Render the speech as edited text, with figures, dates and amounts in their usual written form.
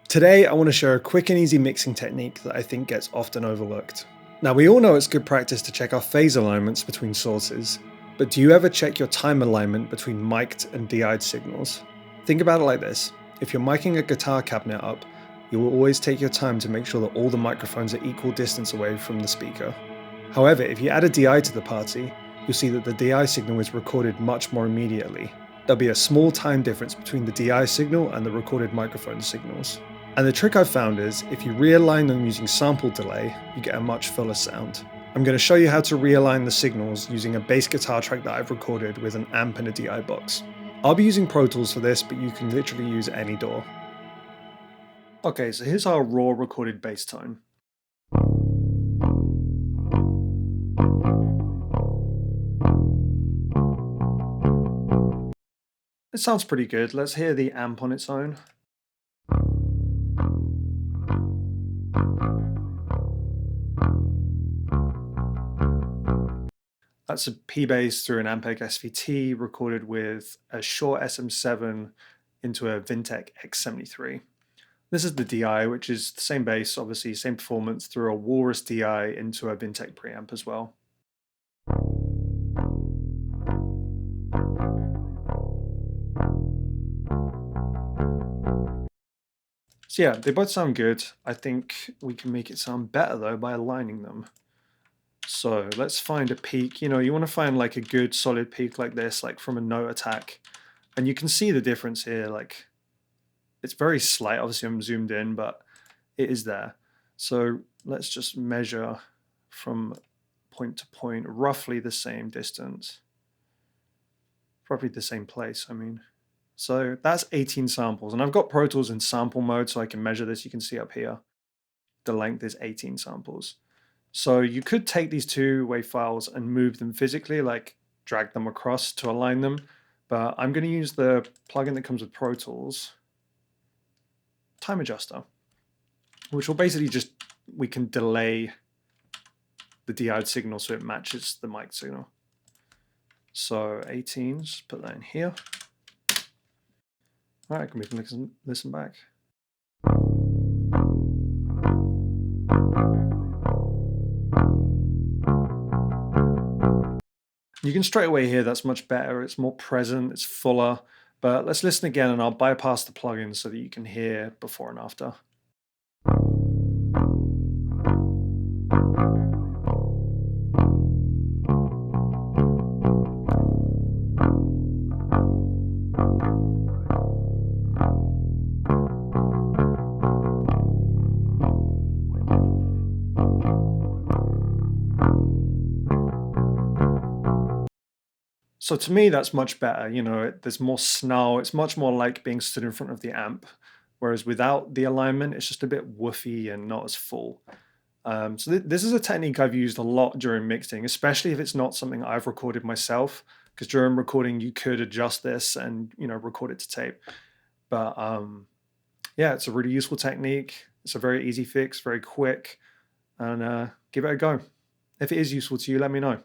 Today, I want to share a quick and easy mixing technique that I think gets often overlooked. Now, we all know it's good practice to check our phase alignments between sources, but do you ever check your time alignment between mic'd and DI'd signals? Think about it like this. If you're micing a guitar cabinet up, you will always take your time to make sure that all the microphones are equal distance away from the speaker. However, if you add a DI to the party, you'll see that the DI signal is recorded much more immediately. There'll be a small time difference between the DI signal and the recorded microphone signals. And the trick I've found is, if you realign them using sample delay, you get a much fuller sound. I'm going to show you how to realign the signals using a bass guitar track that I've recorded with an amp and a DI box. I'll be using Pro Tools for this, but you can literally use any DAW. Okay, so here's our raw recorded bass tone. It sounds pretty good. Let's hear the amp on its own. That's a P bass through an Ampeg SVT recorded with a short SM7 into a Vintech X73. This is the DI, which is the same bass, obviously, same performance through a Walrus DI into a Vintech preamp as well. So yeah, they both sound good. I think we can make it sound better though by aligning them. So let's find a peak. You want to find like a good solid peak like this, like from a note attack. And you can see the difference here, like it's very slight. Obviously I'm zoomed in, but it is there. So let's just measure from point to point, roughly the same distance. Probably the same place, I mean. So that's 18 samples. And I've got Pro Tools in sample mode, so I can measure this. You can see up here, the length is 18 samples. So you could take these two WAV files and move them physically, like drag them across to align them. But I'm going to use the plugin that comes with Pro Tools, Time Adjuster, which will basically just, we can delay the DI'd signal so it matches the mic signal. So 18, just put that in here. All right, we can listen back. You can straight away hear that's much better. It's more present, it's fuller. But let's listen again and I'll bypass the plugin so that you can hear before and after. So to me, that's much better. There's more snarl. It's much more like being stood in front of the amp. Whereas without the alignment, it's just a bit woofy and not as full. So this is a technique I've used a lot during mixing, especially if it's not something I've recorded myself, because during recording, you could adjust this and, record it to tape. But yeah, it's a really useful technique. It's a very easy fix, very quick, and give it a go. If it is useful to you, let me know.